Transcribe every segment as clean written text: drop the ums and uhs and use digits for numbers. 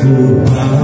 Tuhan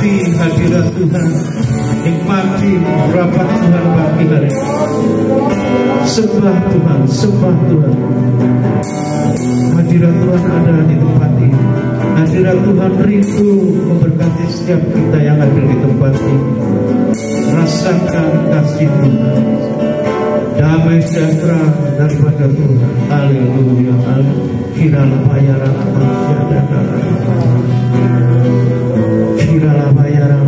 nikmati hadirat Tuhan, nikmati rapat Tuhan pagi hari ini. Sembah Tuhan, sembah Tuhan. Hadirat Tuhan ada di tempat ini. Hadirat Tuhan rindu memberkati setiap kita yang hadir di tempat ini. Rasakan kasih Tuhan, damai sejahtera daripada Tuhan. Haleluya, haleluya. Kirala bayaran manusia dan kirala bayaran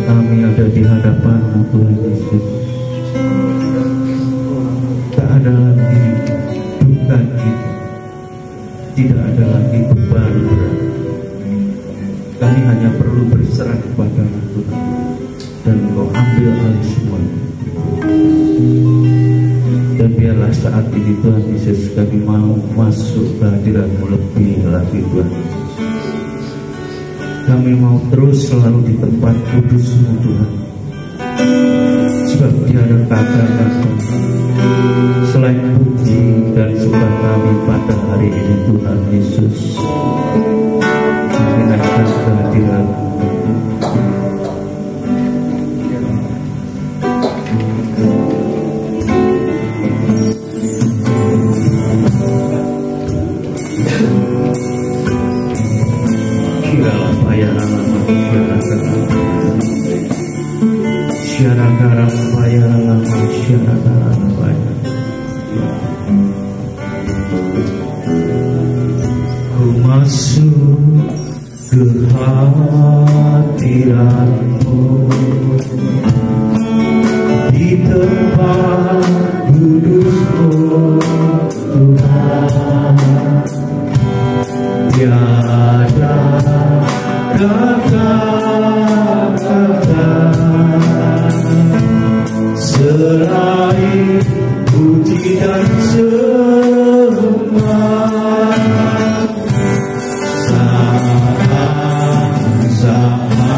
kami ada di hadapan-Mu Tuhan Yesus. Tak ada lagi duka kita, tidak ada lagi beban berat. Kami hanya perlu berserah kepada-Mu Tuhan, dan Engkau ambil alih semuanya. Dan biarlah saat ini Tuhan Yesus kami mau masuk ke hadirat-Mu lebih lagi Tuhan Yesus. Kami mau terus selalu di tempat kudus-Mu Tuhan, sebab tiada kata-kata selain puji dan sembah kami pada hari ini Tuhan Yesus. Kami naikkan kehadirat-Mu. Ku masuk ke hadirat-Mu di tempat kudus-Mu Tuhan. Tiada kata-kata selain puji dan sembah. Sama-sama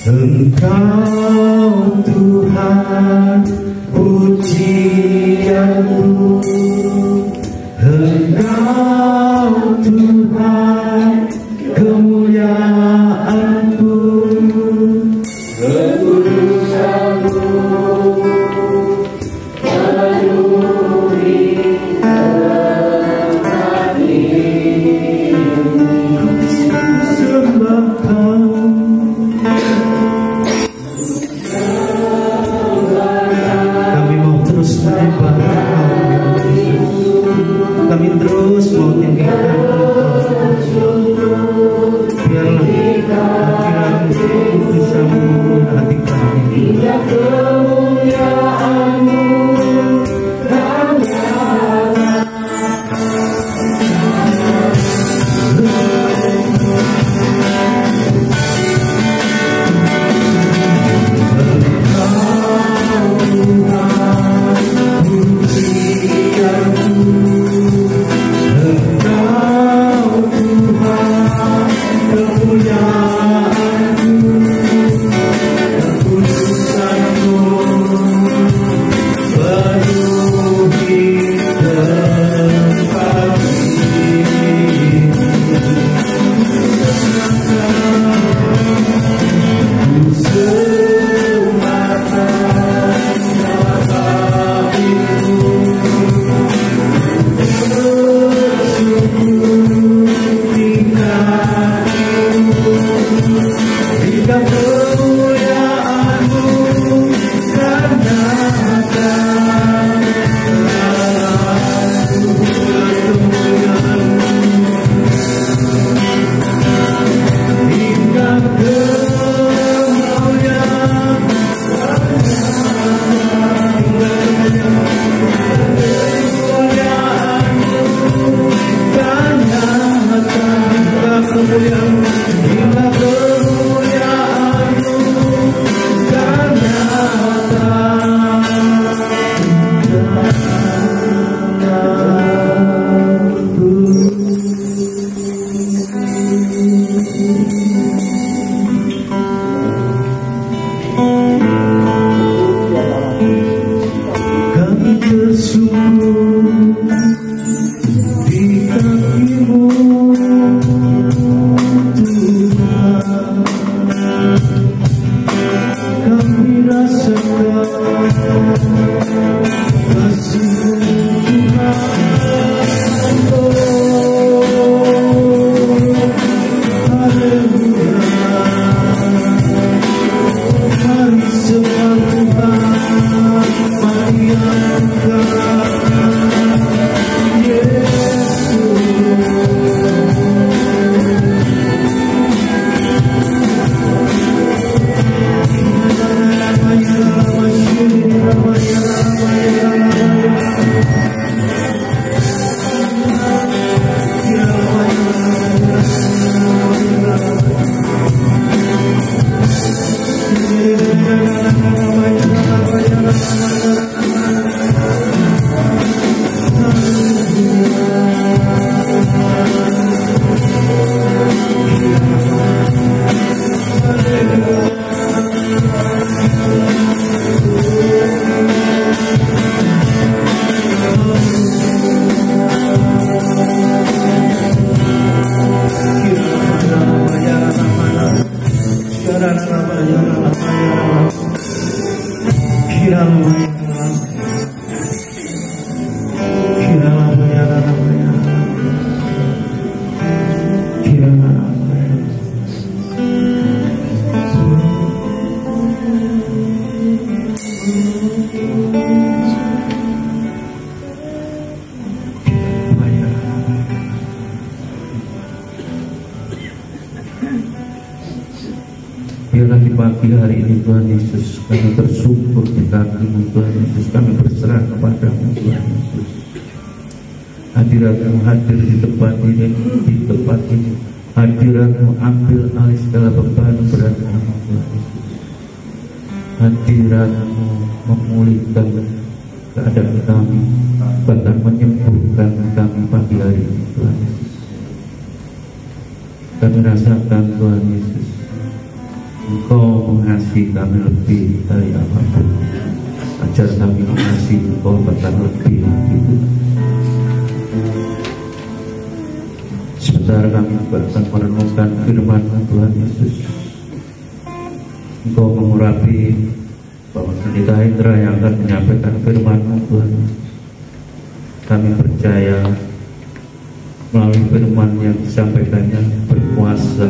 Engkau Tuhan pujianku, Engkau Tuhan kemuliaanku, kekudusanmu penuhi hati. Sembah Kau, kami terus mau tinggikan biarlah hadirat kudusamu hati kami. pagi hari ini Tuhan Yesus, kami bersyukur di kaki-Mu Tuhan Yesus, kami berserah kepada-Mu Tuhan Yesus. Hadirat-Mu hadir di tempat ini, hadirat-Mu ambil alih segala beban berat kami Tuhan Yesus. Hadirat-Mu memulihkan keadaan kami, bahkan menyembuhkan kami pagi hari ini Tuhan Yesus. Kami rasakan Tuhan Yesus, Engkau mengasihi kami lebih dari apapun. Ajar kami mengasihi Engkau bahkan lebih lagi Tuhan. Sebentar kami juga akan merenungkan firman-Mu Tuhan Yesus. Engkau mengurapi bahwa Pendeta Hendra yang akan menyampaikan firman-Mu Tuhan. Kami percaya melalui firman yang disampaikannya berkuasa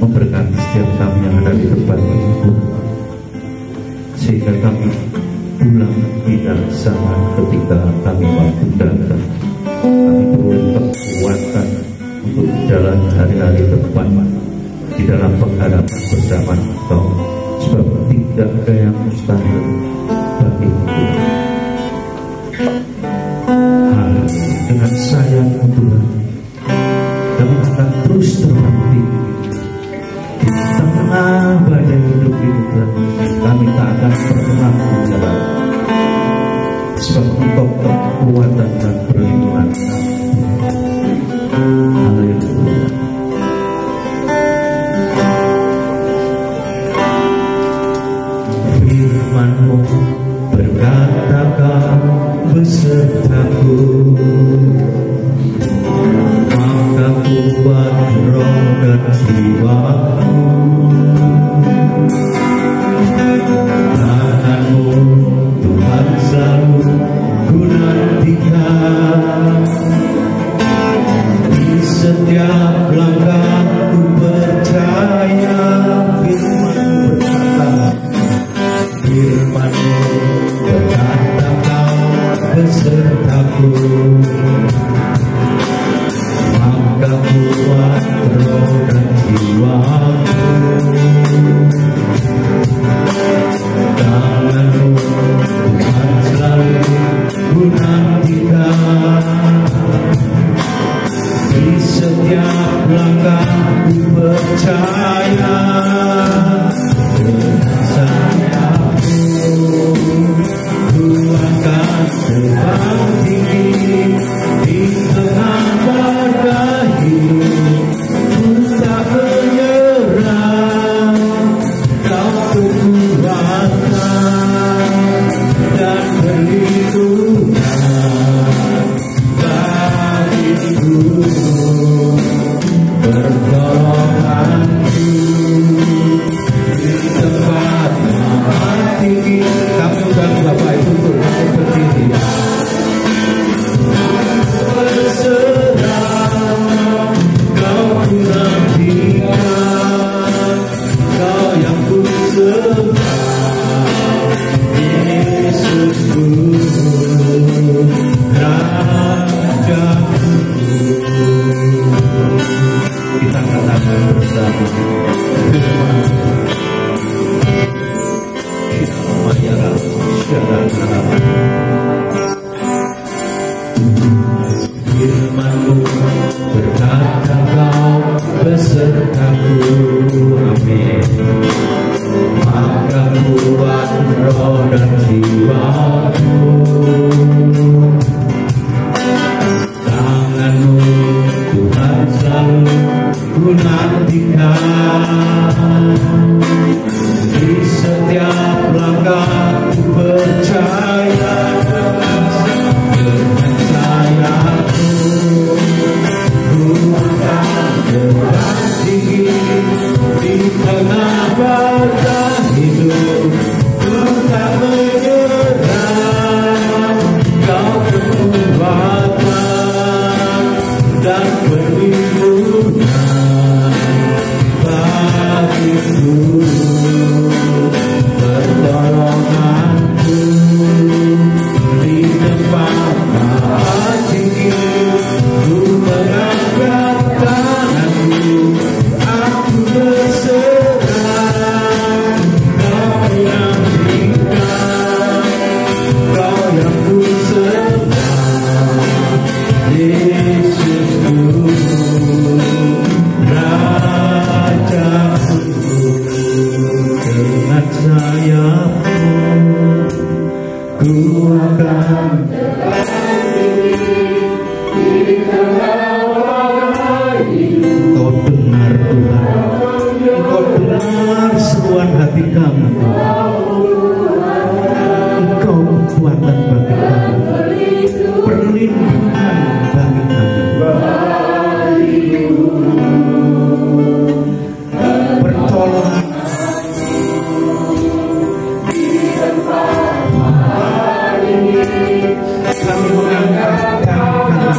memberkati setiap kami yang ada di tempat ini Tuhan, sehingga kami pulang tidak sama ketika kami waktu datang. Kami perlu kekuatan untuk menjalani hari-hari depan di dalam pengharapan bersama Engkau, sebab tidak ada yang mustahil bagi Tuhan. Dengan sayang-Mu Tuhan, kami akan terus terbang tinggi di tengah badai hidup ini Tuhan. Kami tak akan pernah menyerah, sebab Engkau kekuatan dan perlindungan kami. Haleluya. Firman-Mu berkata, Kau besertaku, maka kuat roh dan jiwaku. Tangan-Mu Tuhan selalu ku nantikan, di setiap langkah ku percaya. Firman-Mu berkata, Firman-Mu berkata, Kau besertaku, maka kuat roh dan jiwaku. sayapmu, ku akan Kau dengar Tuhan, Kau dengar seruan hati kami. Engkau kekuatan bagi kami, perlindungan bagi kami, pertolongan. Kami mengangkat tangan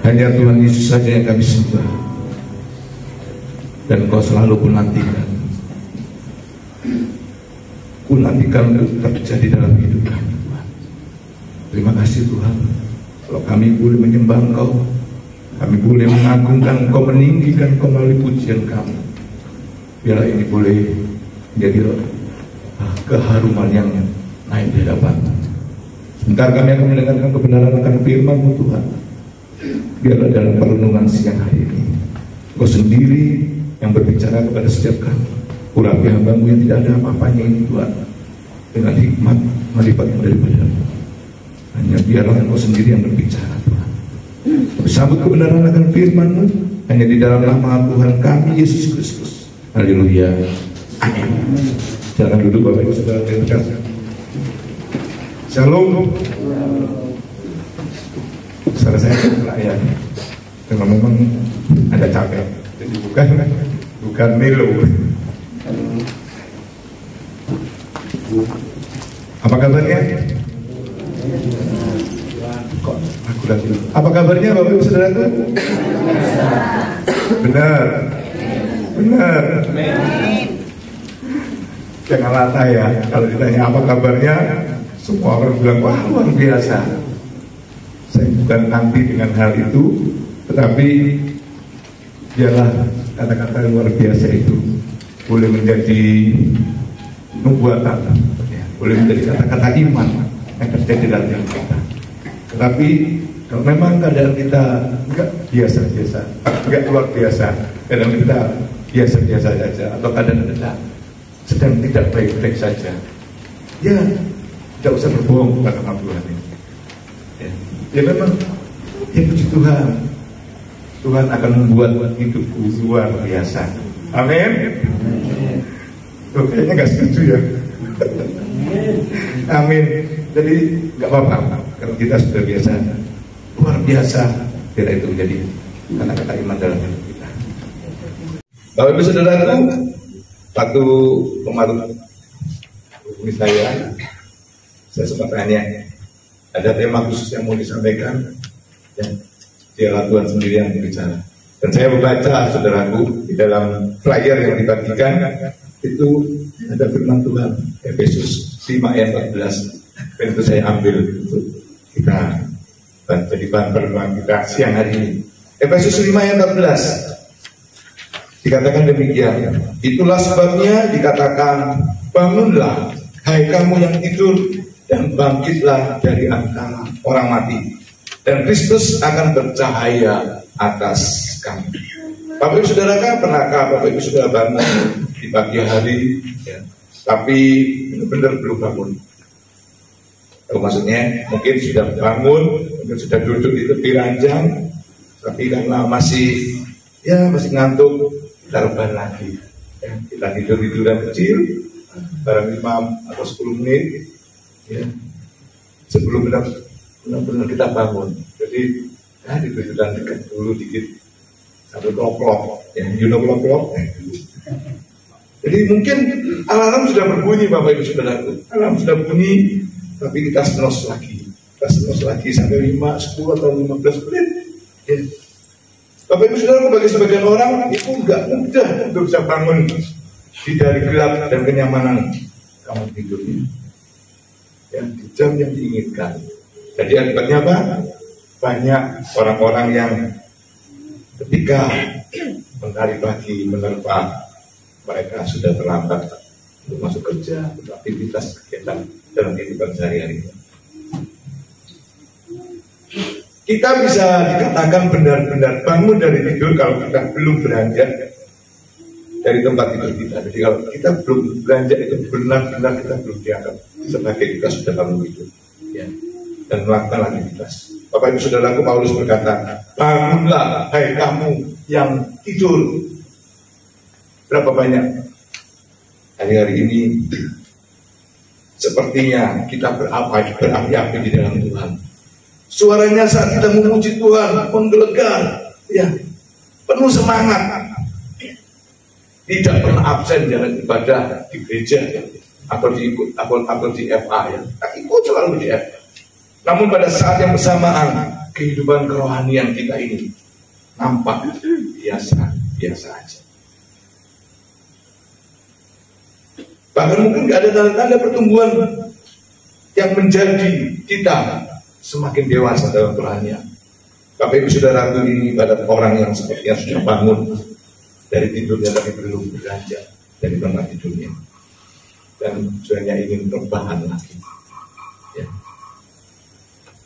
hanya Tuhan Yesus saja yang kami sembah, dan Kau selalu menantikan. Ku nantikan tetap terjadi dalam hidup kami, Tuhan. Terima kasih Tuhan, kalau kami boleh menyembah Engkau, kami boleh mengagungkan Engkau, meninggikan Engkau melalui pujian kami. Biarlah ini boleh menjadi keharuman yang naik di hadapan. Sebentar kami akan mendengarkan kebenaran akan firman-Mu Tuhan. Biarlah dalam perenungan siang hari ini, Kau sendiri yang berbicara kepada setiap kami. Urapi hamba-Mu yang tidak ada apa-apanya ini Tuhan, dengan hikmat melibatmu daripada-Mu. Hanya biarlah Engkau sendiri yang berbicara Tuhan. Kami sambut kebenaran akan firman-Mu hanya di dalam nama Tuhan kami Yesus Kristus. Haleluya. Amin. Jangan duduk Bapak Ibu Saudara terkasih. Shalom. Saudara saya pelayan, karena memang ada capek, jadi bukan melo. Apa kabarnya? Kok aku lagi? Apa kabarnya Bapak Ibu Saudaraku? Benar, benar. Jangan latah ya, kalau ditanya apa kabarnya, semua orang bilang wah luar biasa. Saya bukan nanti dengan hal itu, tetapi biarlah kata-kata luar biasa itu boleh menjadi nubuatan, ya, boleh menjadi kata-kata iman yang terjadi dalam hidup kita. Tetapi kalau memang keadaan kita enggak biasa-biasa, enggak luar biasa, kadang kita biasa-biasa saja, atau kadang kita sedang tidak baik-baik saja, ya tidak usah berbohong kepada Tuhan ini. Ya memang, ya puji Tuhan, Tuhan akan membuat hidupku luar biasa. Amin. Tuh, kayaknya nggak setuju ya. Amin. Jadi nggak apa-apa kalau kita sudah biasa, luar biasa. Biar itu menjadi kata-kata iman dalam hidup kita. Bapak Ibu Saudaraku, waktu kemarin hubungi saya sempat tanya, ada tema khusus yang mau disampaikan, ya, Dialah Tuhan sendiri yang berbicara. Dan saya membaca, saudaraku, di dalam flyer yang dibagikan itu ada firman Tuhan, Efesus 5 ayat 14. Dan itu saya ambil untuk kita jadi bahan perenungan kita siang hari ini. Efesus 5 ayat 14 dikatakan demikian. Itulah sebabnya dikatakan, bangunlah hai kamu yang tidur, dan bangkitlah dari antara orang mati, dan Kristus akan bercahaya atas kamu. Bapak Ibu Saudara, pernahkah Bapak Ibu Saudara bangun di pagi hari, ya, tapi benar-benar belum bangun? Maksudnya mungkin sudah bangun, mungkin sudah duduk di tepi ranjang, tapi karena masih ngantuk, kita rebahan lagi. Ya, kita tidur-tiduran kecil, barang 5 atau 10 menit, ya, sebelum benar-benar kita bangun. Jadi tidur-tiduran dekat dulu dikit, sampai klok-klok, ya, klok-klok. Jadi mungkin alarm sudah berbunyi, Bapak Ibu Saudaraku, alarm sudah bunyi, tapi kita senos lagi sampai 5, 10 atau 15 menit. Ya. Bapak Ibu Saudara, bagi sebagian orang itu enggak mudah untuk bisa bangun dari gelap dan kenyamanan kamu tidurnya, ya, di jam yang diinginkan. Jadi akibatnya apa? Banyak orang-orang yang ketika mentari pagi menerpa, mereka sudah terlambat untuk masuk kerja, untuk aktivitas kegiatan dalam kehidupan sehari-hari. Kita bisa dikatakan benar-benar bangun dari tidur kalau kita belum beranjak dari tempat tidur kita. Jadi kalau kita belum beranjak itu benar-benar kita belum dianggap sebagai kita sudah bangun tidur, ya, dan melakukan aktivitas. Bapak Ibu Saudaraku, Paulus berkata, bangunlah hai kamu yang tidur. Berapa banyak hari-hari ini sepertinya kita berapi-api di dalam Tuhan. Suaranya saat kita memuji Tuhan menggelegar, ya, penuh semangat. Tidak pernah absen jalan ibadah di gereja, ya, atau di FA, ya. Ikut selalu di FA. Namun pada saat yang bersamaan kehidupan kerohanian kita ini nampak biasa aja. Bahkan mungkin gak ada tanda-tanda pertumbuhan yang menjadi kita semakin dewasa dalam kerohanian. Bapak Ibu Saudara, ini pada orang yang sepertinya sudah bangun dari tidurnya tapi belum beranjak dari tempat tidurnya, dan sebenarnya ingin rebahan lagi, ya.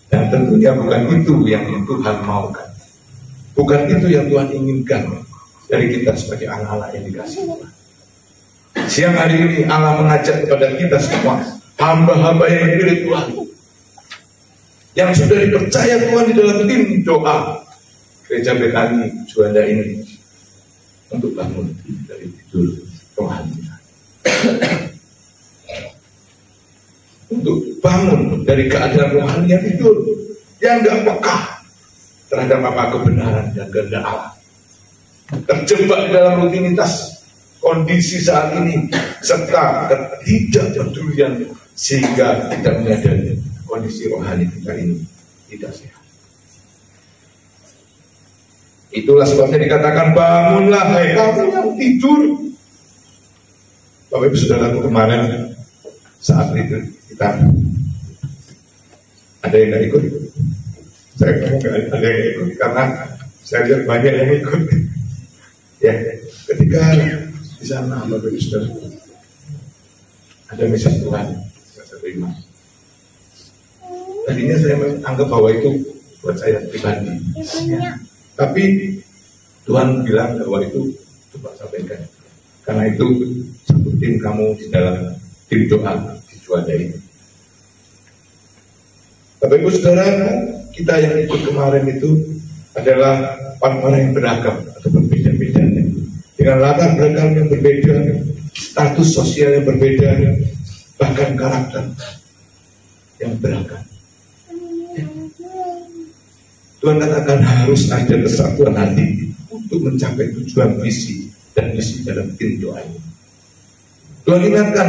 Dan tentunya bukan itu yang Tuhan maukan, bukan itu yang Tuhan inginkan dari kita sebagai anak-anak yang dikasihi Tuhan. Siang hari ini Allah mengajak kepada kita semua, hamba-hamba yang dipilih Tuhan, yang sudah dipercaya Tuhan di dalam tim doa Gereja Betani Juanda ini, untuk bangun dari tidur rohani, untuk bangun dari keadaan rohani yang tidur, yang gak peka terhadap apa kebenaran dan kehendak Allah, terjebak di dalam rutinitas kondisi saat ini, serta ketidakpedulian sehingga tidak menyadari kondisi rohani kita ini tidak sehat. Itulah sebabnya dikatakan, bangunlah hai kamu yang tidur. Bapak Ibu Saudara, kemarin saat itu kita ada yang gak ikut. Saya ngomong gak ada yang ikut karena saya lihat banyak yang ikut. Ya, ketika di sana Bapak Ibu Saudara ada misi Tuhan, saya terima. Tadinya saya menganggap bahwa itu buat saya pribadi, ya. Tapi Tuhan bilang bahwa itu coba sampaikan, karena itu sebutin kamu di dalam tim doa di Juanda ini. Bapak Ibu Saudara, kita yang ikut kemarin itu adalah orang-orang yang beragam atau berbeda-beda, dengan latar belakang yang berbeda, status sosial yang berbeda, bahkan karakter yang beragam. Tuhan katakan harus ada kesatuan hati untuk mencapai tujuan visi dan misi dalam tim doa ini. Tuhan ingatkan,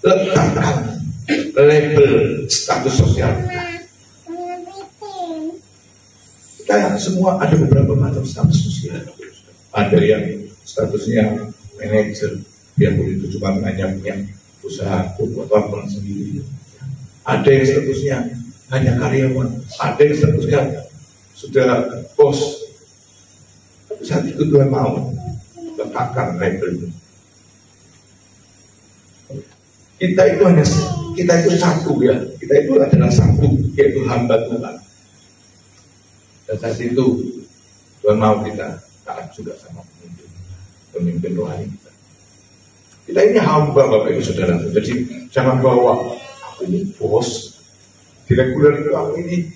letakkan label status sosial. Kita Kita semua ada beberapa macam status sosial. Ada yang statusnya manajer, biarpun itu cuma hanya punya usaha atau apa sendiri. Ada yang statusnya hanya karyawan, ada yang statusnya sudah bos. Tapi saat itu Tuhan mau letakkan label itu. Kita itu satu ya, kita itu adalah satu, yaitu hamba Tuhan. Dan saat itu Tuhan mau kita taat juga sama pemimpin rohani kita. Kita ini hamba Bapak Ibu Saudara. Jadi jangan bawa aku ini bos, direktur itu aku ini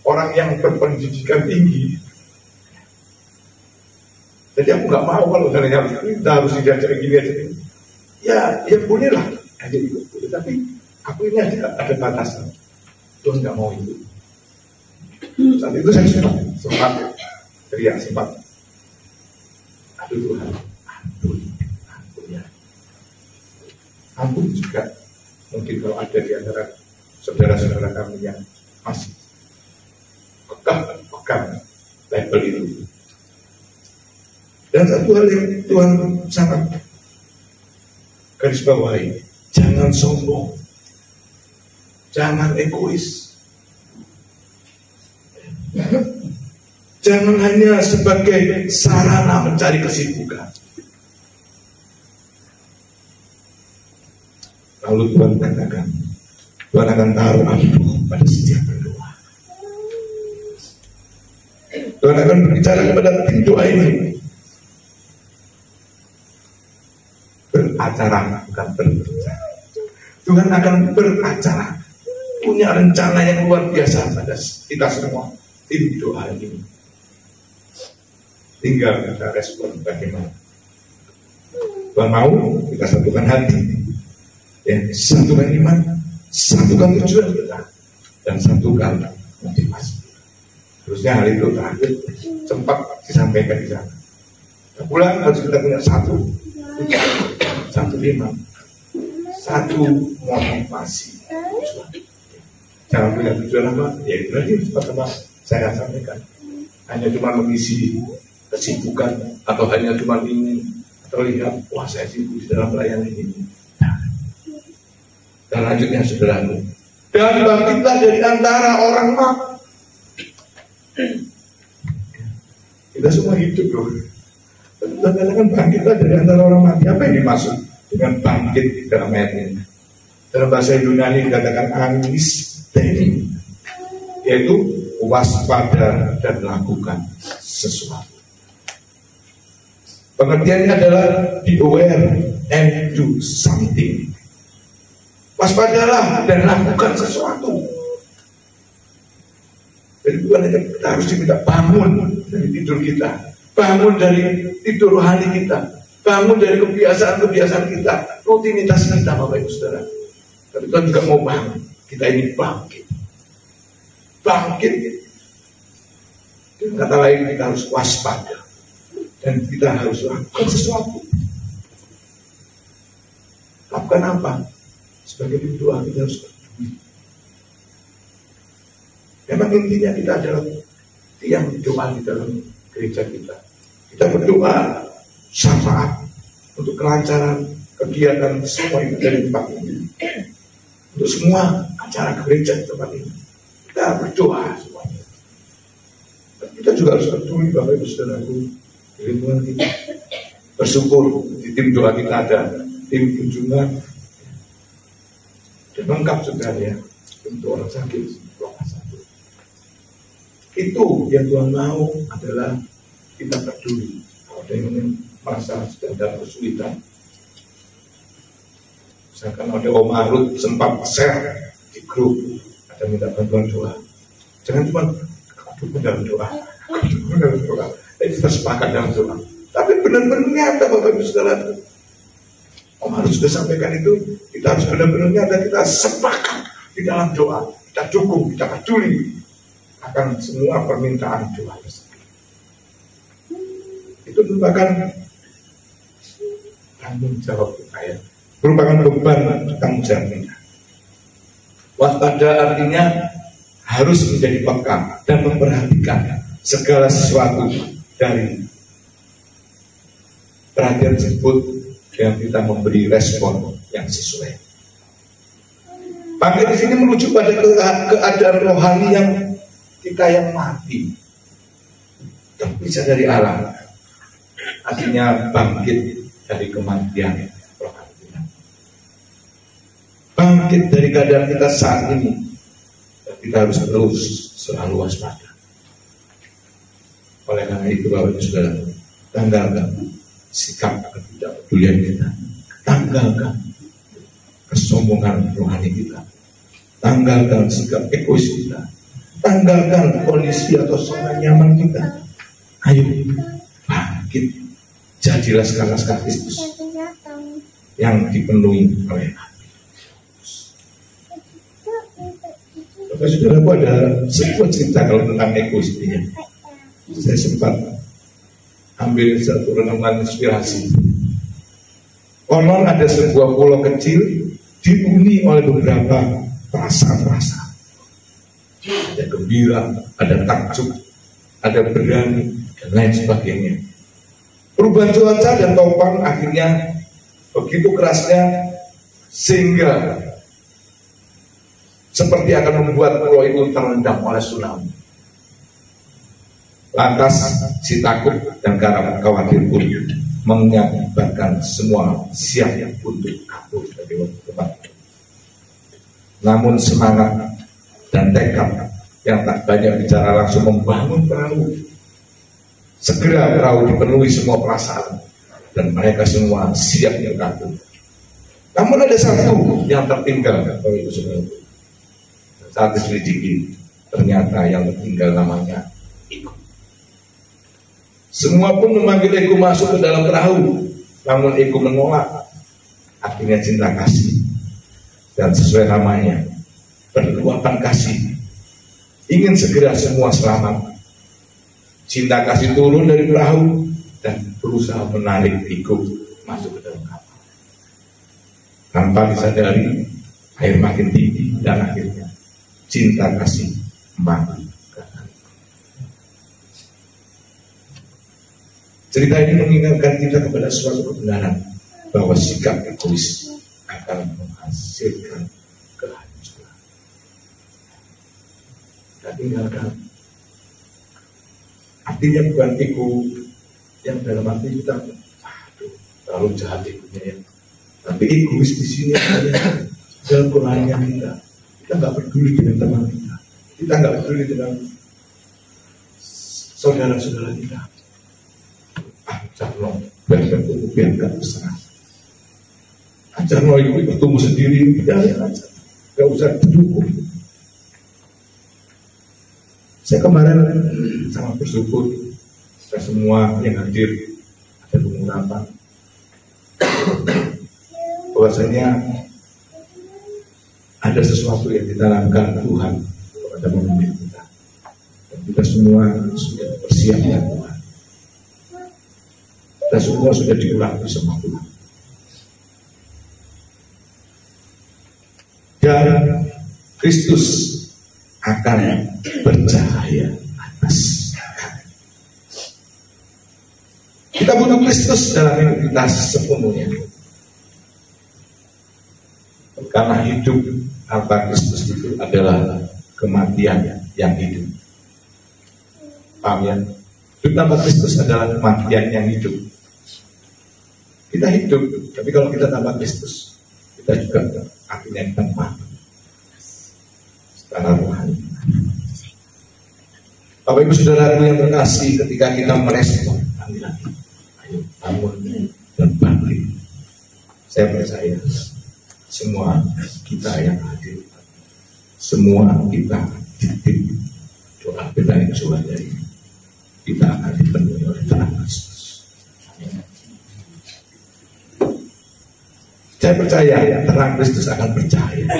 orang yang berpendidikan tinggi. Jadi aku nggak mau kalau kita harus diajar gini aja. Ya bolehlah, aja itu. Tapi aku ini ada batasan. Tuhan nggak mau itu. Saat itu saya sempat teriak, aduh Tuhan, ampun ya. Ampun juga mungkin kalau ada di antara saudara-saudara kami yang masih pegang label itu. Dan satu hal yang Tuhan sangat garis bawahi, jangan sombong, jangan egois. Jangan hanya sebagai sarana mencari kesibukan. Lalu Tuhan katakan, Tuhan akan taruh ampun pada setiap berdoa. Tuhan akan berbicara kepada tim doa ini. Beracara, bukan berbicara. Tuhan akan beracara, punya rencana yang luar biasa pada kita semua. Tim doa ini tinggal kita respon bagaimana. Tuhan mau kita satukan hati, ya, satukan iman, satukan tujuan kita, dan satukan motivasi. Terusnya hari itu terakhir sempat disampaikan di sana. Pulang harus kita punya satu iman, satu motivasi. Jangan punya tujuan apa? Ya berarti seperti saya sampaikan, hanya cuma mengisi kesibukan atau hanya cuma ingin terlihat, wah saya sibuk di dalam pelayanan ini. Dan lanjutnya saudaraku, dan bangkitlah dari antara orang mati. Kita semua hidup loh. Kita katakan bangkitlah dari antara orang mati. Apa yang dimaksud dengan bangkit dalam ayat ini? Dalam bahasa Yunani dikatakan anistemi, yaitu waspada dan lakukan sesuatu. Pengertiannya adalah be aware and do something. Waspadalah dan lakukan sesuatu. Jadi bukan hanya kita harus diminta bangun dari tidur kita, bangun dari tidur rohani kita, bangun dari kebiasaan-kebiasaan kita, rutinitas kita, Bapak Ibu Saudara. Tapi Tuhan juga mau bangun kita ini bangkit. Dengan kata lain kita harus waspada dan kita harus lakukan sesuatu. Lakukan apa? Sebagai doa kita harus berdoa. Memang intinya kita adalah tiang doa di dalam gereja kita. Kita berdoa syafaat untuk kelancaran kegiatan semua yang ada di tempat ini. Untuk semua acara gereja di tempat ini. Kita berdoa semuanya. Kita juga harus peduli Bapak Ibu Saudaraku di lingkungan kita. Bersyukur di tim doa kita ada tim kunjungan dan lengkap saudara ya, untuk orang sakit kelas 1. Itu yang Tuhan mau adalah kita peduli. Kalau ada yang merasa sedang dalam kesulitan, misalkan ada Om Arut sempat share di grup, ada minta bantuan doa. Jangan cuma dukung dalam doa, kita sepakat dalam doa. Tapi benar-benar nyata Bapak Ibu Saudara. Om harus sudah sampaikan itu, kita harus benar-benar nyata, kita sepakat di dalam doa, kita dukung, kita peduli akan semua permintaan doa tersebut. Itu merupakan tanggung jawab kita ya, merupakan beban tanggung jawab kita. Waspada artinya harus menjadi peka dan memperhatikan segala sesuatu dari perhatian tersebut yang kita memberi respon yang sesuai. Bangkit di sini menuju pada keadaan rohani yang kita yang mati, terpisah dari Allah. Artinya bangkit dari kematian rohani kita. Bangkit dari keadaan kita saat ini. Kita harus terus selalu waspada. Oleh karena itu Bapak Ibu Saudara, tanggalkan sikap ketidakpedulian kita, tanggalkan kesombongan rohani kita, tanggalkan sikap egois kita, tanggalkan kondisi atau zona nyaman kita. Ayo bangkit, jadilah sekala-sekala Kristus yang dipenuhi oleh Allah. Bapak Saudaraku, ada sebuah cerita kalau tentang egois ini. Saya sempat ambil satu renungan inspirasi. Konon ada sebuah pulau kecil dihuni oleh beberapa perasaan-perasaan. Ada gembira, ada takjub, ada berani, dan lain sebagainya. Perubahan cuaca dan topan akhirnya begitu kerasnya sehingga seperti akan membuat pulau itu terendam oleh tsunami. Lantas si takut dan khawatir pun mengakibatkan semua siap untuk kabur dari tempat. Namun semangat dan tekad yang tak banyak bicara langsung membangun perahu. Segera perahu dipenuhi semua perasaan dan mereka semua siap kabur. Namun ada satu yang tertinggal, Bapak Ibu Saudara. Saat diselidiki, ternyata yang tertinggal namanya ego. Semua pun memanggil ego masuk ke dalam perahu, namun ego menolak. Akhirnya cinta kasih, dan sesuai namanya, berluapan kasih, ingin segera semua selamat. Cinta kasih turun dari perahu dan berusaha menarik ego masuk ke dalam kapal. Tanpa disadari, air makin tinggi dan akhirnya cinta kasih mati. Cerita ini mengingatkan kita kepada suatu kebenaran bahwa sikap egois akan menghasilkan kehancuran. Kita tinggalkan. Artinya bukan ego yang dalam arti kita, aduh, terlalu jahat egonya ya. Tapi egois di sini adalah dalam kurangnya kita. Kita nggak peduli dengan teman kita nggak peduli dengan saudara-saudara kita. Ajar biar bertumbuh, biar nggak berserah. Ajar itu bertumbuh sendiri, biarin aja, nggak usah didukung. Saya kemarin sangat bersyukur kita semua yang hadir ada pengurapan. Bahwasanya ada sesuatu yang ditanamkan Tuhan kepada pemimpin kita, dan kita semua sudah bersiap ya Tuhan. Kita semua sudah diurapi sama Tuhan. Dan Kristus akan bercahaya atas kami. Kita butuh Kristus dalam hidup kita sepenuhnya. Karena hidup tanpa Kristus itu adalah kematian yang hidup. Paham ya? Hidup tanpa Kristus adalah kematian yang hidup. Kita hidup, tapi kalau kita tanpa Kristus, kita juga akhirnya kita mati secara rohani. Bapak Ibu Saudaraku yang terkasih, ketika kita merespon panggilan, ayo bangun dan bangkit. Saya percaya semua kita yang hadir, semua kita titip doa kita yang dari kita akan dipenuhi oleh terang Kristus. Saya percaya terang Kristus akan bercahaya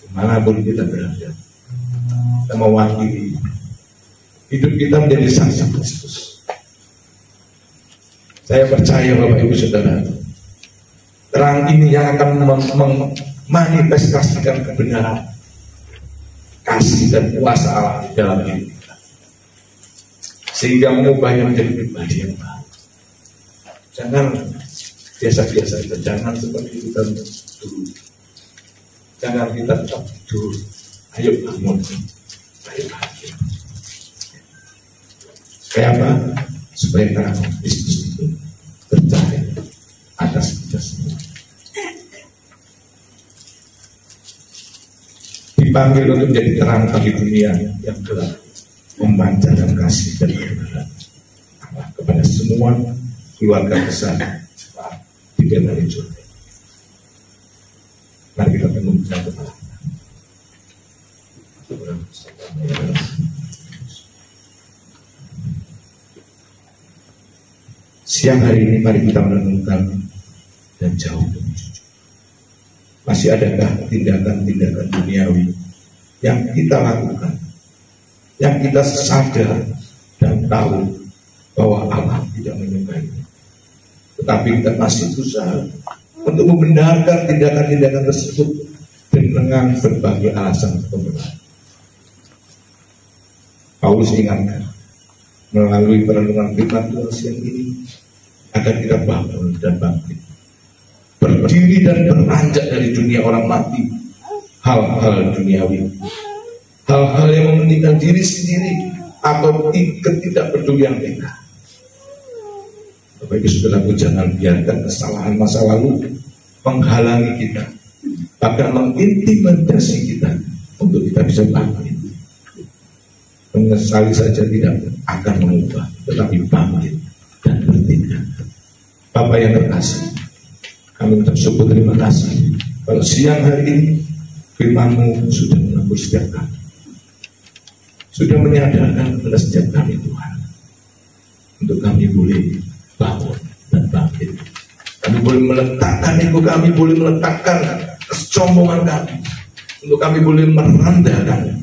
dimanapun kita berada. Kita mewakili hidup kita menjadi saksi Kristus. Saya percaya Bapak Ibu Saudara, terang ini yang akan memanifestasikan kebenaran. kasih dan kuasa Allah di dalam diri kita, sehingga mengubahnya menjadi pribadi yang baru. Jangan biasa-biasa saja, jangan seperti kita dulu. Jangan kita tetap tidur. Ayo bangun, ayo bahagia. Supaya apa? Supaya terang Kristus itu bercahaya atas kita semua. Dipanggil untuk menjadi terang bagi dunia yang gelap, memancarkan kasih dan kebenaran Allah kepada semua keluarga besar di Benari Jordan. Mari kita menundukkan kepala. Siang hari ini mari kita merenungkan dan jauh lebih jujur. Masih adakah tindakan-tindakan duniawi yang kita lakukan, yang kita sadar dan tahu bahwa Allah tidak menyukainya, tetapi kita masih berusaha untuk membenarkan tindakan-tindakan tersebut dengan berbagai alasan pembenaran. Paulus ingatkan melalui perenungan firman Tuhan siang ini agar kita bangun dan bangkit, berdiri dan beranjak dari dunia orang mati, hal-hal duniawi, hal-hal yang mementingkan diri sendiri atau ketidakpedulian kita. Bapak Ibu Saudaraku, jangan biarkan kesalahan masa lalu menghalangi kita, bahkan mengintimidasi kita untuk kita bisa bangkit. Menyesali saja tidak akan mengubah, tetapi bangkit dan bertindak. Bapak yang terkasih, kami mengucap syukur terima kasih kalau siang hari ini firman-Mu sudah menghibur setiap kami, sudah menyadarkan kepada setiap kami Tuhan, untuk kami boleh bangun dan bangkit. Kami boleh meletakkan ego kami, boleh meletakkan kesombongan kami, untuk kami boleh merendahkan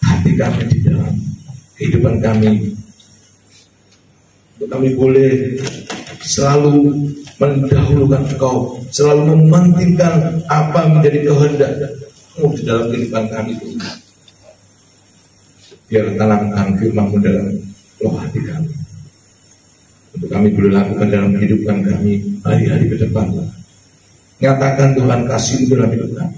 hati kami di dalam kehidupan kami, untuk kami boleh selalu mendahulukan Engkau, selalu mementingkan apa menjadi kehendak-Mu di dalam kehidupan kami Tuhan. Biar tanamkan firman-Mu dalam roh hati kami, untuk kami boleh lakukan dalam kehidupan kami hari-hari ke depan. Nyatakan Tuhan kasih-Mu dalam hidup kami.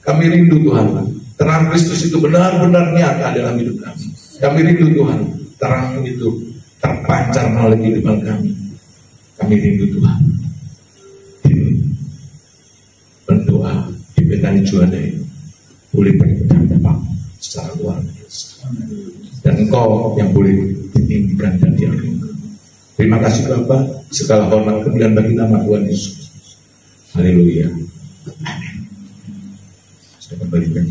Kami rindu Tuhan, terang Kristus itu benar-benar nyata dalam hidup kami. Kami rindu Tuhan, terang itu terpancar melalui kehidupan kami. Kami rindu Tuhan, berdoa di Betani Jordan boleh berdampak secara luar biasa, dan Engkau yang boleh ditinggikan dan diagungkan. Terima kasih Bapa, segala hormat kemuliaan bagi nama Tuhan Yesus. Haleluya. Amin. Saya kembalikan.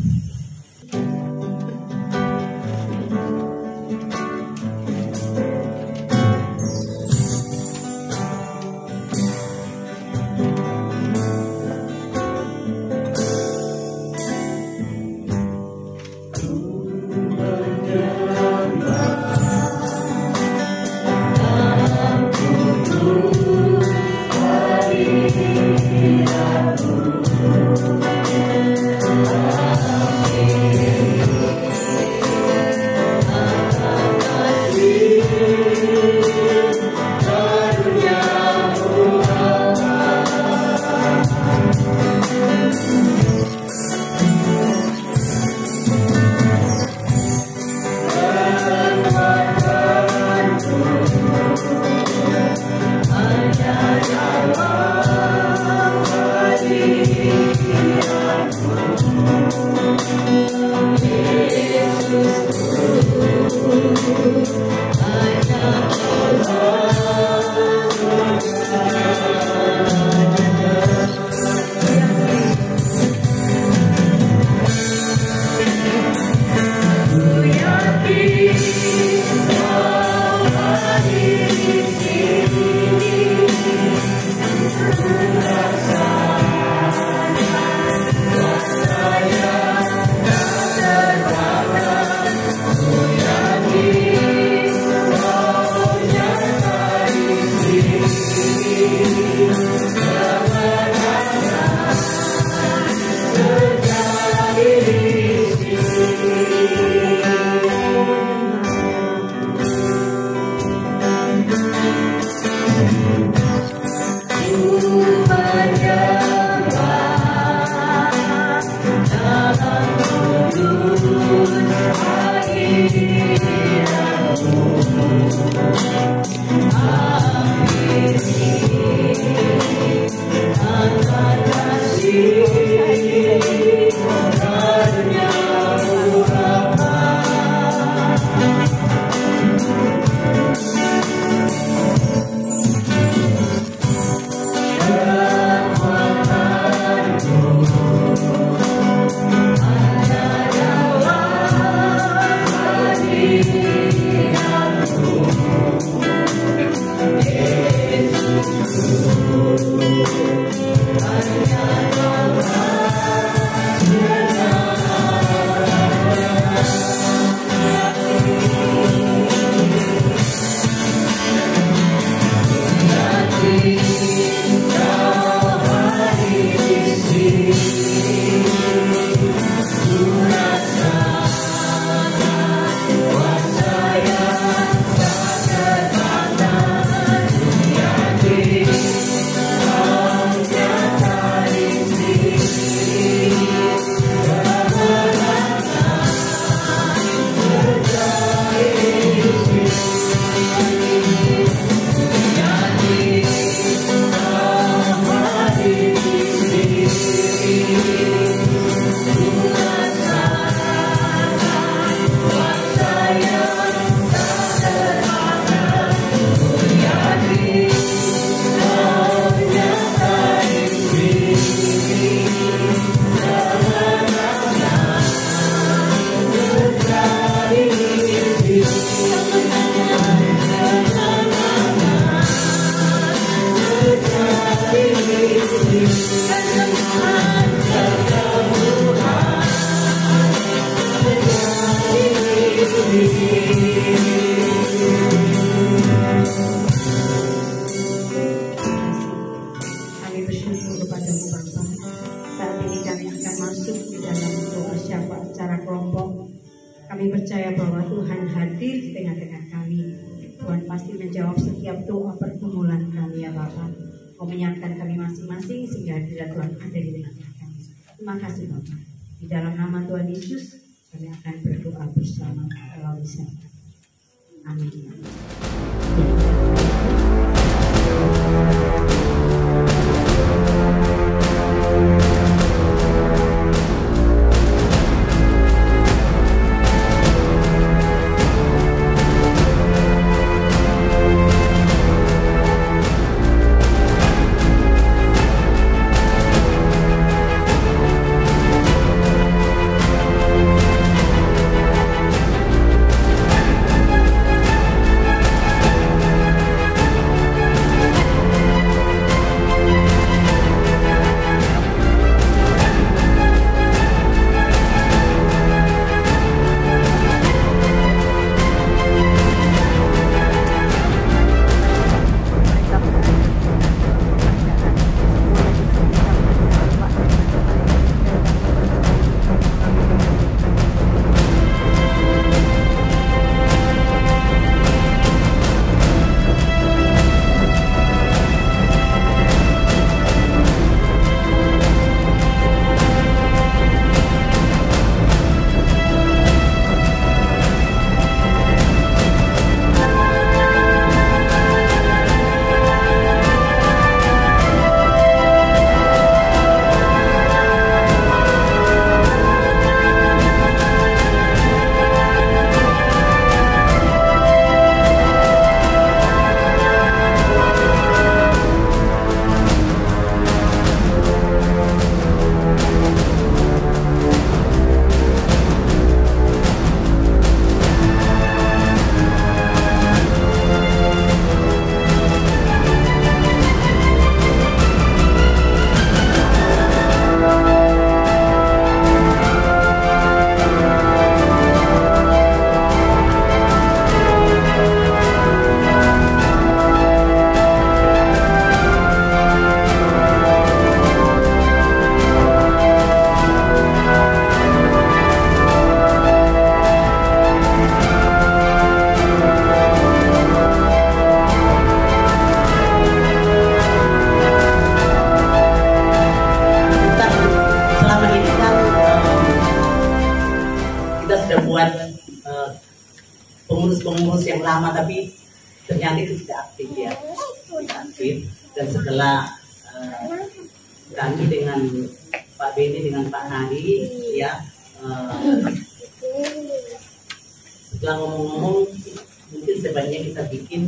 Kami bersyukur kepadamu Bapa. Saat ini kami akan masuk di dalam doa syafaat secara kelompok. Kami percaya bahwa Tuhan hadir di tengah-tengah kami. Tuhan pasti menjawab setiap doa pergumulan kami ya Bapa. Kau menyiapkan kami masing-masing sehingga hadirat Tuhan ada di tengah-tengah kami. Terima kasih Bapa. Di dalam nama Tuhan Yesus kami akan berdoa bersama melalui syafaat. Amin. pengurus yang lama tapi ternyata itu tidak aktif ya, tidak aktif. Dan setelah kami dengan Pak Beni dengan Pak Hari ya, setelah ngomong-ngomong mungkin sebaiknya kita bikin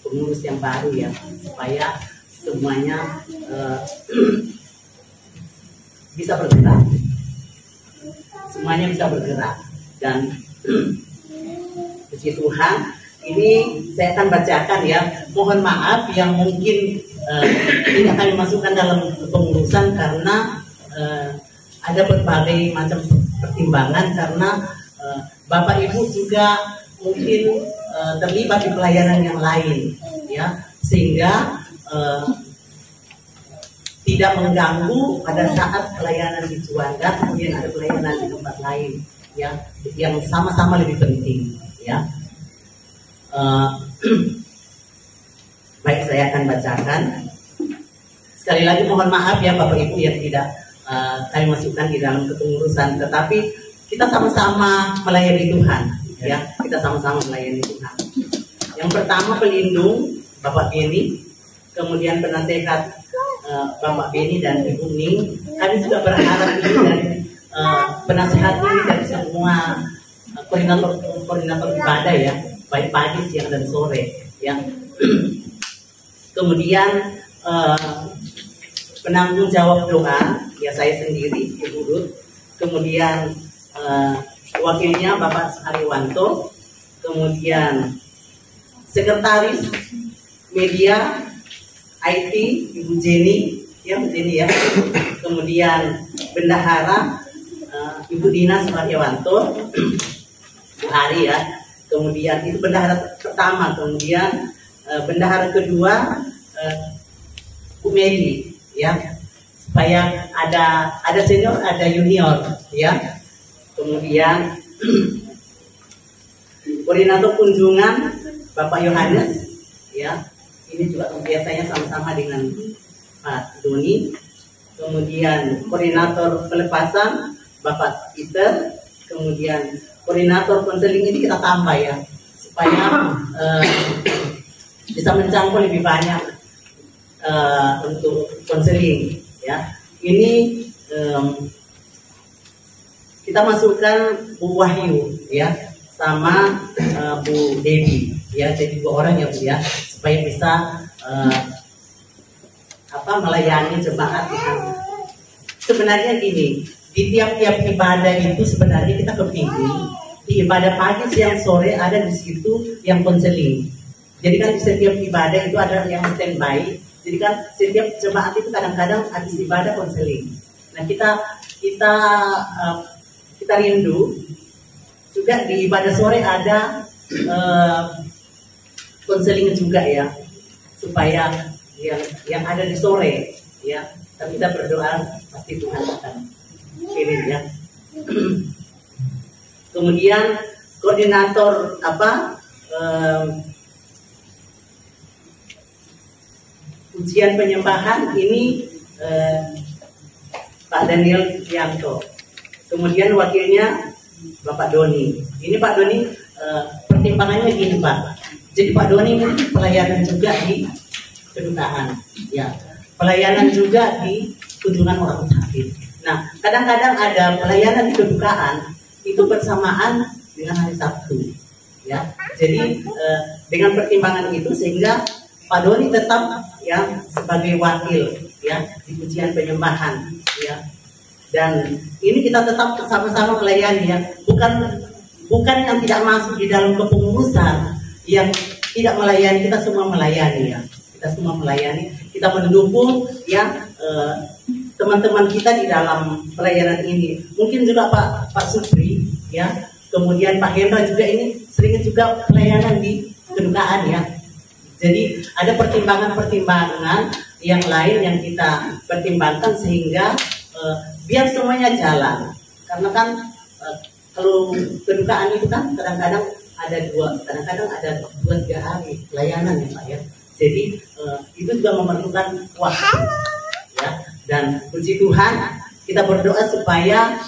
pengurus yang baru ya, supaya semuanya bisa bergerak, semuanya bisa bergerak. Dan puji Tuhan, ini saya akan bacakan ya. Mohon maaf yang mungkin tidak kami masukkan dalam pengurusan karena ada berbagai macam pertimbangan, karena Bapak Ibu juga mungkin terlibat di pelayanan yang lain ya, sehingga tidak mengganggu pada saat pelayanan di Juanda, kemudian ada pelayanan di tempat lain ya, yang sama-sama lebih penting ya. Baik, saya akan bacakan. Sekali lagi mohon maaf ya Bapak Ibu yang tidak kami masukkan di dalam kepengurusan, tetapi kita sama-sama melayani Tuhan ya, kita sama-sama melayani Tuhan. Yang pertama pelindung Bapak Beni, kemudian penasehat Bapak Beni dan Ibu Ning. Kami juga berharap ini dari penasehat ini dari semua koordinator ibadah ya, baik pagi, siang dan sore ya. Kemudian penanggung jawab doa ya saya sendiri, Ibu Ruth. Kemudian wakilnya Bapak Suharyanto, kemudian sekretaris media IT Ibu Jenny, ya Bu Jenny ya, kemudian bendahara Ibu Dina Suharyanto, Bu Hari ya, kemudian itu bendahara pertama, kemudian bendahara kedua Bu Mary ya, supaya ada senior ada junior ya, kemudian koordinator kunjungan Bapak Yohanes ya, ini juga biasanya sama-sama dengan Pak Doni, kemudian koordinator pelepasan Bapak Peter, kemudian koordinator konseling ini kita tambah ya, supaya bisa menjangkau lebih banyak untuk konseling ya. Ini kita masukkan Bu Wahyu ya sama Bu Devi ya, jadi 2 orang ya Bu ya, supaya bisa melayani jemaat. Sebenarnya gini, di tiap-tiap ibadah itu sebenarnya kita kepingin di ibadah pagi, siang, sore ada di situ yang konseling. Jadi kan di setiap ibadah itu ada yang standby. Jadi kan setiap jemaat itu kadang-kadang habis ibadah konseling. Nah kita rindu juga di ibadah sore ada konseling juga ya, supaya yang ada di sore ya. Dan kita berdoa pasti Tuhan akan kirim ya. Kemudian koordinator ujian penyembahan ini Pak Daniel Yanto. Kemudian wakilnya Bapak Doni. Ini Pak Doni pertimbangannya gini Pak. Jadi Pak Doni ini pelayanan juga di kedutaan, ya. Pelayanan juga di kunjungan orang sakit. Nah, kadang-kadang ada pelayanan di kedukaan itu bersamaan dengan hari Sabtu, ya. Jadi dengan pertimbangan itu sehingga Pak Doni tetap ya sebagai wakil ya di ujian penyembahan, ya. Dan ini kita tetap sama-sama melayani ya, bukan yang tidak masuk di dalam kepengurusan yang tidak melayani, kita semua melayani ya, kita semua melayani, kita mendukung ya teman-teman kita di dalam pelayanan ini. Mungkin juga Pak Supri ya, kemudian Pak Hendra juga ini sering juga pelayanan di kedukaan ya. Jadi ada pertimbangan-pertimbangan yang lain yang kita pertimbangkan sehingga biar semuanya jalan. Karena kan kalau kedukaan itu kan kadang-kadang ada 2-3 hari pelayanan ya Pak ya. Jadi itu juga memerlukan waktu ya. Dan puji Tuhan kita berdoa supaya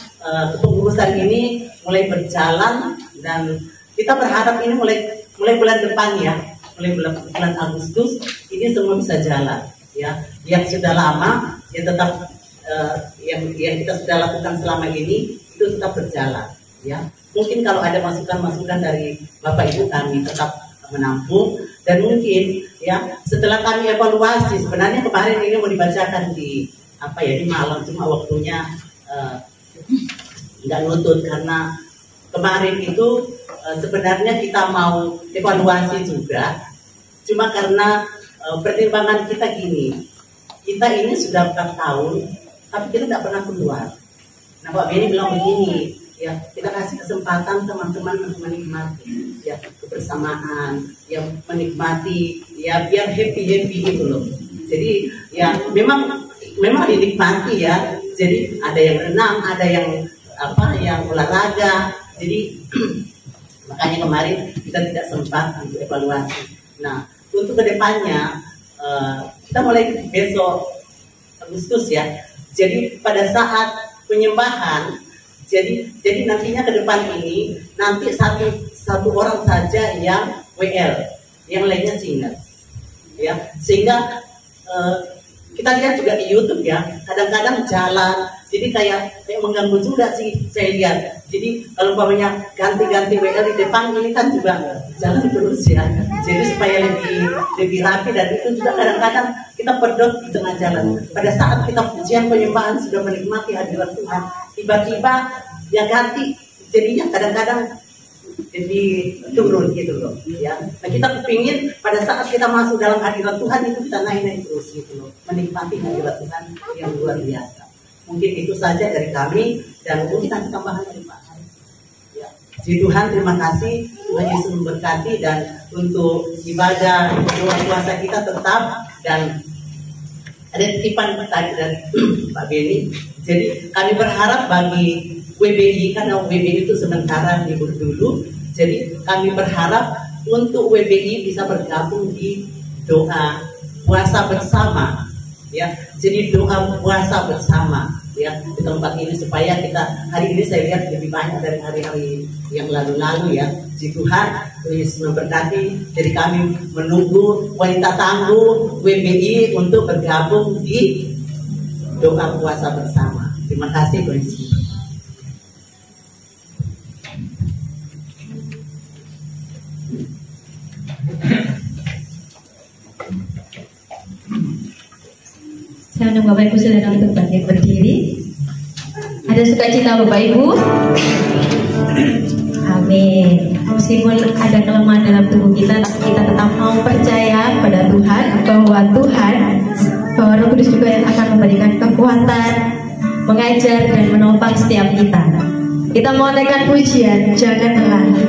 kepengurusan ini mulai berjalan, dan kita berharap ini mulai bulan depan ya, mulai bulan Agustus ini semua bisa jalan ya. Yang sudah lama ya tetap yang kita sudah lakukan selama ini itu tetap berjalan ya. Mungkin kalau ada masukan-masukan dari Bapak Ibu kami tetap menampung, dan mungkin ya setelah kami evaluasi, sebenarnya kemarin ini mau dibacakan di malam, cuma waktunya nggak nutut karena kemarin itu sebenarnya kita mau evaluasi juga, cuma karena pertimbangan kita gini, kita ini sudah 4 tahun tapi kita nggak pernah keluar. Nah Pak Beni bilang begini ya, kita kasih kesempatan teman-teman menikmati ya kebersamaan, yang menikmati ya biar happy gitu loh. Jadi ya memang dinikmati ya. Jadi ada yang renang, ada yang olahraga. Jadi makanya kemarin kita tidak sempat untuk evaluasi. Nah untuk kedepannya kita mulai besok Agustus ya. Jadi pada saat penyembahan, jadi nantinya ke depan ini nanti satu orang saja yang WL, yang lainnya singer ya, sehingga kita lihat juga di YouTube ya, kadang-kadang jalan, jadi kayak mengganggu juga sih saya lihat. Jadi kalau umpamanya ganti-ganti WL di depan ini kan juga jalan terus ya, jadi supaya lebih rapi. Dan itu juga kadang-kadang kita pedot di tengah jalan. Pada saat kita pujian penyembahan sudah menikmati hadirat Tuhan, tiba-tiba ya ganti jadinya kadang-kadang jadi turun gitu loh ya. Nah kita kepingin pada saat kita masuk dalam hadirat Tuhan itu kita naik terus gitu loh, menikmati hadirat Tuhan yang luar biasa. Mungkin itu saja dari kami, dan mungkin nanti tambahan dari Pak ya. Puji Tuhan, terima kasih, Tuhan Yesus memberkati, dan untuk ibadah doa puasa kita tetap, dan ada titipan tadi dari Pak Beni. Jadi kami berharap bagi WBI, karena WBI itu sementara libur dulu, jadi kami berharap untuk WBI bisa bergabung di doa puasa bersama ya. Jadi doa puasa bersama ya di tempat ini, supaya kita hari ini saya lihat lebih banyak dari hari-hari yang lalu-lalu ya. Puji Tuhan, Yesus memberkati. Jadi kami menunggu wanita tangguh WBI untuk bergabung di doa puasa bersama. Terima kasih Tuhan Yesus. Saya undang Bapak Ibu Saudara untuk bangkit berdiri. Ada sukacita Bapak Ibu? Amin. Meskipun ada kelemahan dalam tubuh kita, tapi kita tetap mau percaya pada Tuhan, bahwa Roh Kudus juga yang akan memberikan kekuatan, mengajar dan menopang setiap kita. Kita mau naikkan pujian, jangan lari.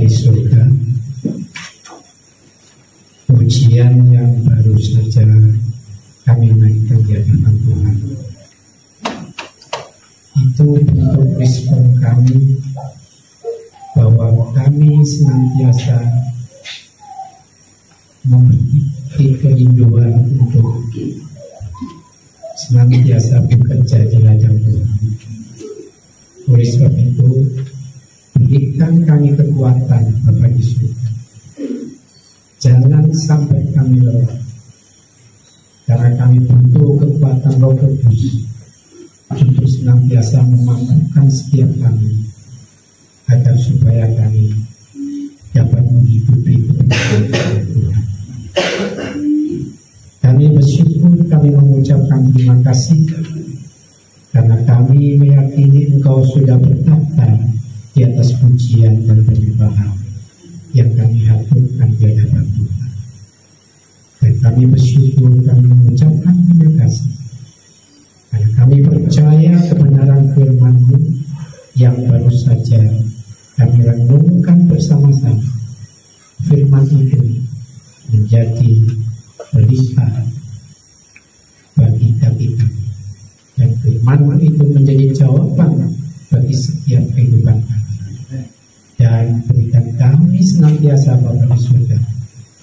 di surga, pujian yang baru saja kami naikkan di hadapan Tuhan itu bentuk respon kami bahwa kami senantiasa memiliki kerinduan untuk senantiasa bekerja di ladang Tuhan. Oleh sebab itu, berikan kami kekuatan Bapa di surga. Jangan sampai kami lelah, karena kami butuh kekuatan Roh Kudus untuk senantiasa memampukan setiap kami, agar supaya kami dapat menghidupi kebenaran Tuhan. Kami bersyukur, kami mengucapkan terima kasih, karena kami meyakini Engkau sudah bertahta di atas pujian dan penyembahan yang kami haturkan di hadapan Tuhan. Dan kami bersyukur, kami mengucapkan terima kasih, karena kami percaya kebenaran firman-Mu yang baru saja kami renungkan bersama-sama. Firman itu menjadi pelita bagi kita, dan firman itu menjadi jawaban bagi setiap kehidupan kami. Dan berikan kami senantiasa Bapa di surga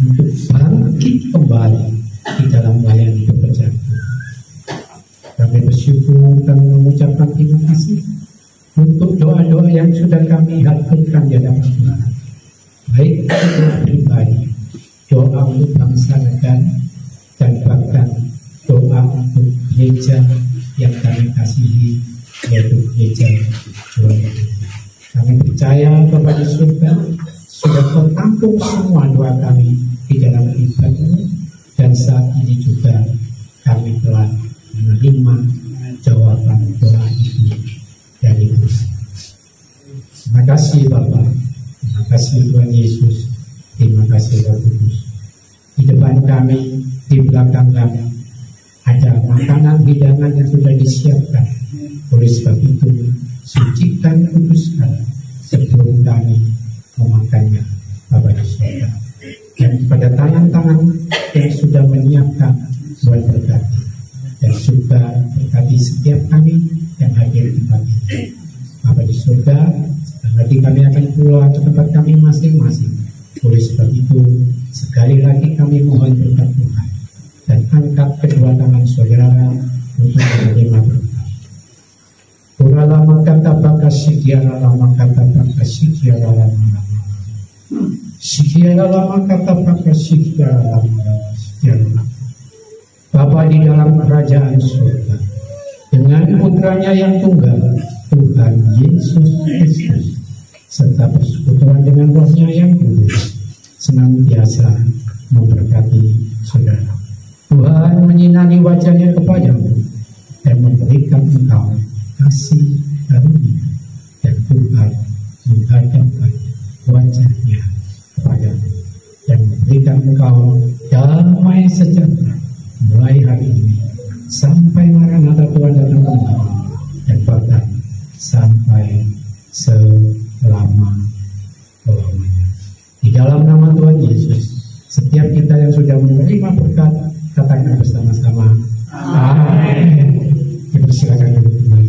untuk bangkit kembali di dalam melayani pekerjaan Tuhan. Kami bersyukur dan mengucapkan terima kasih untuk doa-doa yang sudah kami haturkan di hadapan Tuhan, baik doa pribadi, doa untuk bangsa negara, dan bahkan doa untuk gereja yang kami kasihi, yaitu gereja Juara. Kami percaya Bapa di surga sudah tertampung semua doa kami di dalam ibadah, dan saat ini juga kami telah menerima jawaban doa itu dari Gusti. Terima kasih Bapa, terima kasih Tuhan Yesus, terima kasih Roh Kudus. Di depan kami, di belakang kami ada makanan hidangan yang sudah disiapkan. Oleh sebab itu, sucikan, kuduskan sebelum kami memakannya Bapa di surga. Dan pada tangan-tangan yang sudah menyiapkan buat berkati, dan juga berkati setiap kami yang hadir di tempat ini Bapa di surga. Nanti kami akan pulang ke tempat kami masing-masing. Oleh sebab itu, sekali lagi kami mohon berkat Tuhan, dan angkat kedua tangan saudara untuk menerima berkat. Lama kata baka sikiara lama kata baka sikiara lama sikiara lama kata baka sikiara lama sikiara. Bapa di dalam kerajaan surga, dengan putranya yang tunggal Tuhan Yesus Kristus, serta persekutuan dengan Rohnya yang kudus, senantiasa memberkati saudara. Tuhan menyinari wajahnya kepadamu dan memberikan engkau kasih karunia, dan Tuhan menghadapkan wajahnya kepadamu dan memberikan engkau damai sejahtera mulai hari ini sampai Maranatha Tuhan datang kembali, dan bahkan sampai selama-lamanya. Di dalam nama Tuhan Yesus, setiap kita yang sudah menerima berkat, katakan bersama-sama amin. Dipersilakan duduk kembali.